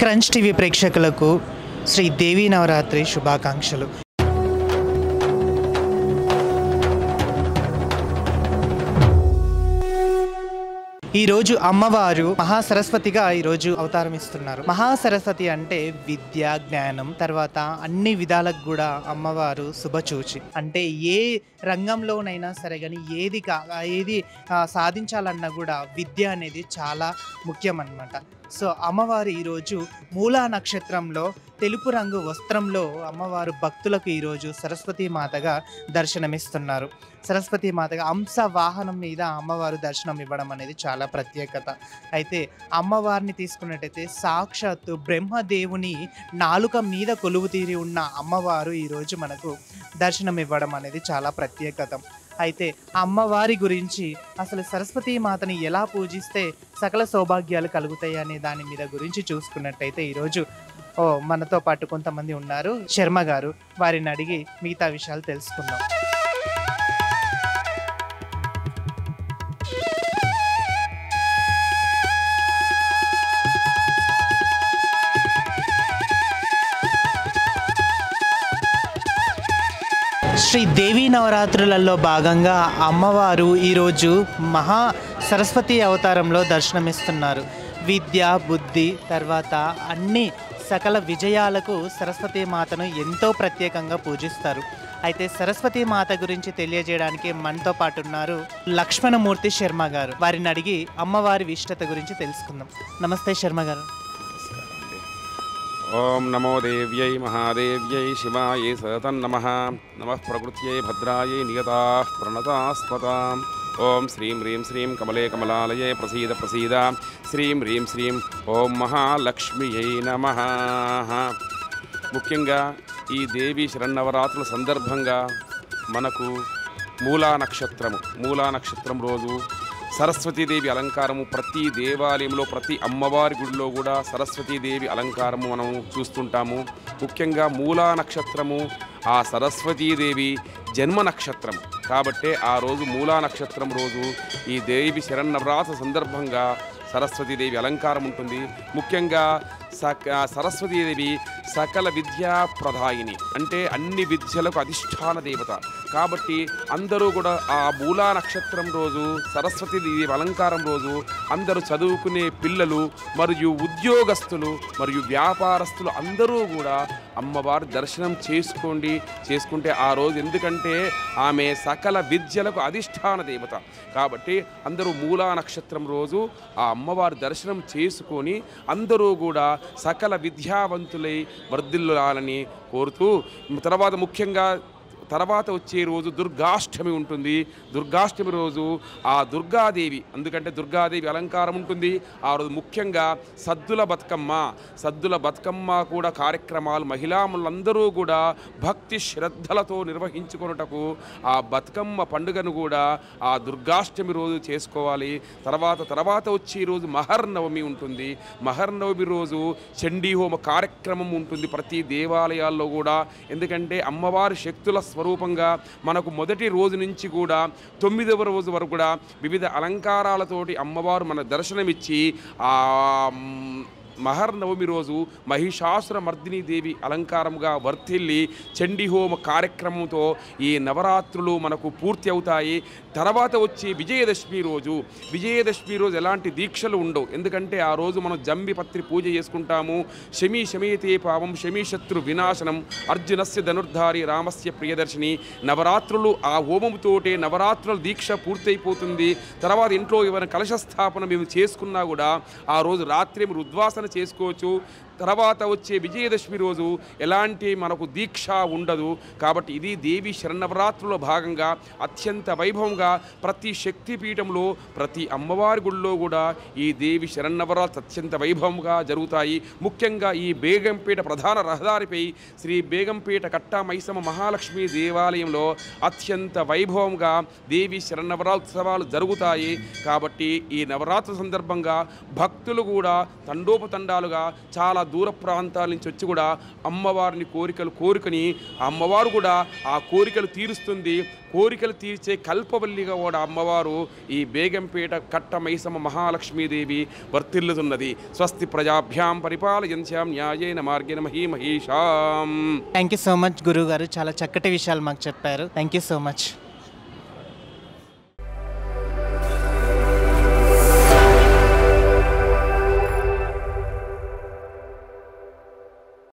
Crunch TV ప్రేక్షకులకు శ్రీ దేవీ నవరాత్రి శుభాకాంక్షలు. ఈరోజు అమ్మవారు మహాసరస్వతిగా ఈరోజు అవతారం ఇస్తున్నారు. మహాసరస్వతి అంటే విద్య, జ్ఞానం, తర్వాత అన్ని విధాలకు కూడా అమ్మవారు శుభచూచి. అంటే ఏ రంగంలోనైనా సరే కానీ ఏది సాధించాలన్నా కూడా విద్య అనేది చాలా ముఖ్యం అన్నమాట. సో అమ్మవారు ఈరోజు మూలా నక్షత్రంలో తెలుపు రంగు వస్త్రంలో అమ్మవారు భక్తులకు ఈరోజు సరస్వతీ మాతగా దర్శనమిస్తున్నారు. సరస్వతీ మాతగా అంశ వాహనం మీద అమ్మవారు దర్శనం ఇవ్వడం అనేది చాలా ప్రత్యేకత. అయితే అమ్మవారిని తీసుకున్నట్టయితే సాక్షాత్తు బ్రహ్మదేవుని నాలుక మీద కొలువు తీరి ఉన్న అమ్మవారు ఈరోజు మనకు దర్శనం ఇవ్వడం అనేది చాలా ప్రత్యేకత. అయితే అమ్మవారి గురించి అసలు సరస్వతీ మాతని ఎలా పూజిస్తే సకల సౌభాగ్యాలు కలుగుతాయి అనే దాని మీద గురించి చూసుకున్నట్టయితే ఈరోజు మనతో పాటు కొంతమంది ఉన్నారు. శర్మ గారు, వారిని అడిగి మిగతా విషయాలు తెలుసుకుందాం. శ్రీ దేవీ నవరాత్రులలో భాగంగా అమ్మవారు ఈరోజు మహా సరస్వతి అవతారంలో దర్శనమిస్తున్నారు. విద్య, బుద్ధి, తర్వాత అన్ని సకల విజయాలకు సరస్వతీ మాతను ఎంతో ప్రత్యేకంగా పూజిస్తారు. అయితే సరస్వతీ మాత గురించి తెలియజేయడానికి మనతో పాటు ఉన్నారు లక్ష్మణమూర్తి శర్మ గారు. వారిని అడిగి అమ్మవారి విశిష్టత గురించి తెలుసుకుందాం. నమస్తే శర్మ గారు. ఓం నమో దేవ్యై మహాదేవ్యై శివాయై సతన్నమః. నమః ప్రకృత్యై భద్రాయై నియతాః ప్రణతాస్పతాం. ఓం శ్రీం హ్రీం శ్రీం కమలే కమలాలయే ప్రసీద ప్రసీద. శ్రీం హ్రీం శ్రీం ఓం మహాలక్ష్మియై నమః. ముఖ్యంగా ఈ దేవీ శరన్నవరాత్రుల సందర్భంగా మనకు మూలా నక్షత్రం రోజు సరస్వతీదేవి అలంకారము ప్రతి దేవాలయంలో, ప్రతి అమ్మవారి గుడిలో కూడా సరస్వతీదేవి అలంకారము మనం చూస్తుంటాము. ముఖ్యంగా మూలా నక్షత్రము ఆ సరస్వతీదేవి జన్మ నక్షత్రం కాబట్టి ఆ రోజు మూలా నక్షత్రం రోజు ఈ దేవి శరన్నవరాత్రి సందర్భంగా సరస్వతీదేవి అలంకారం ఉంటుంది. ముఖ్యంగా సరస్వతీదేవి సకల విద్యా ప్రదాయిని, అంటే అన్ని విద్యలకు అధిష్టాన దేవత కాబట్టి అందరూ కూడా ఆ మూలా నక్షత్రం రోజు సరస్వతీదేవి అలంకారం రోజు అందరూ చదువుకునే పిల్లలు మరియు ఉద్యోగస్తులు మరియు వ్యాపారస్తులు అందరూ కూడా అమ్మవారి దర్శనం చేసుకుంటే ఆ రోజు, ఎందుకంటే ఆమె సకల విద్యలకు అధిష్టాన దేవత కాబట్టి అందరూ మూలా నక్షత్రం రోజు ఆ అమ్మవారి దర్శనం చేసుకొని అందరూ కూడా సకల విద్యావంతులై వర్ధిల్లాలని కోరుతూ, తర్వాత వచ్చే రోజు దుర్గాష్టమి ఉంటుంది. దుర్గాష్టమి రోజు ఆ దుర్గాదేవి, ఎందుకంటే దుర్గాదేవి అలంకారం ఉంటుంది. ఆ రోజు ముఖ్యంగా సద్దుల బతుకమ్మ కూడా కార్యక్రమాలు మహిళలందరూ కూడా భక్తి శ్రద్ధలతో నిర్వహించుకొనుటకు ఆ బతుకమ్మ పండుగను కూడా ఆ దుర్గాష్టమి రోజు చేసుకోవాలి. తర్వాత వచ్చే రోజు మహర్నవమి ఉంటుంది. మహర్నవమి రోజు చండీహోమ కార్యక్రమం ఉంటుంది ప్రతి దేవాలయాల్లో కూడా. ఎందుకంటే అమ్మవారి శక్తుల స్వరూపంగా మనకు మొదటి రోజు నుంచి కూడా 9వ రోజు వరకు కూడా వివిధ అలంకారాలతోటి అమ్మవారు మన దర్శనమిచ్చి ఆ మహర్నవమి రోజు మహిషాసుర మర్దిని దేవి అలంకారంగా వర్తిల్లి చండీహోమ కార్యక్రమంతో ఈ నవరాత్రులు మనకు పూర్తి అవుతాయి. తర్వాత వచ్చి విజయదశమి రోజు ఎలాంటి దీక్షలు ఉండవు. ఎందుకంటే ఆ రోజు మనం జంబిపత్రి పూజ చేసుకుంటాము. శమీతే పావం శమీశత్రు వినాశనం అర్జునస్య ధనుర్ధారి రామస్య ప్రియదర్శిని. నవరాత్రులు ఆ హోమముతోటే నవరాత్రుల దీక్ష పూర్తయిపోతుంది. తర్వాత ఇంట్లో ఏమైనా కలశస్థాపన మేము చేసుకున్నా కూడా ఆ రోజు రాత్రి ఉద్వాసన చేసుకోవచ్చు. తర్వాత వచ్చే విజయదశమి రోజు ఎలాంటి మనకు దీక్ష ఉండదు. కాబట్టి ఇది దేవి శరన్నవరాత్రుల భాగంగా అత్యంత వైభవంగా ప్రతి శక్తిపీఠంలో, ప్రతి అమ్మవారి గుడిలో కూడా ఈ దేవి శరన్నవరాత్రులు అత్యంత వైభవంగా జరుగుతాయి. ముఖ్యంగా ఈ బేగంపేట ప్రధాన రహదారిపై శ్రీ బేగంపేట కట్టా మైసమ్మ మహాలక్ష్మి దేవాలయంలో అత్యంత వైభవంగా దేవి శరన్నవరాత్రులు జరుగుతాయి. కాబట్టి ఈ నవరాత్రి సందర్భంగా భక్తులు కూడా తండోపతండాలుగా చాలా దూర ప్రాంతాల నుంచి వచ్చి కూడా అమ్మవారిని కోరుకొని ఆ అమ్మవారు కూడా ఆ కోరికలు తీరుస్తుంది. కోరికలు తీర్చే కల్పవల్లిగా కూడా అమ్మవారు ఈ బేగంపేట కట్ట మైసమ్మ మహాలక్ష్మీదేవి వర్తిల్లుతున్నది. స్వస్తి ప్రజాభ్యాం పరిపాలయంత్యాం న్యాయేన మార్గేణ మహీమహీషాం. థ్యాంక్ యూ సో మచ్ గురువు గారు, చాలా చక్కటి విషయాలు మాకు చెప్పారు. Thank you so much.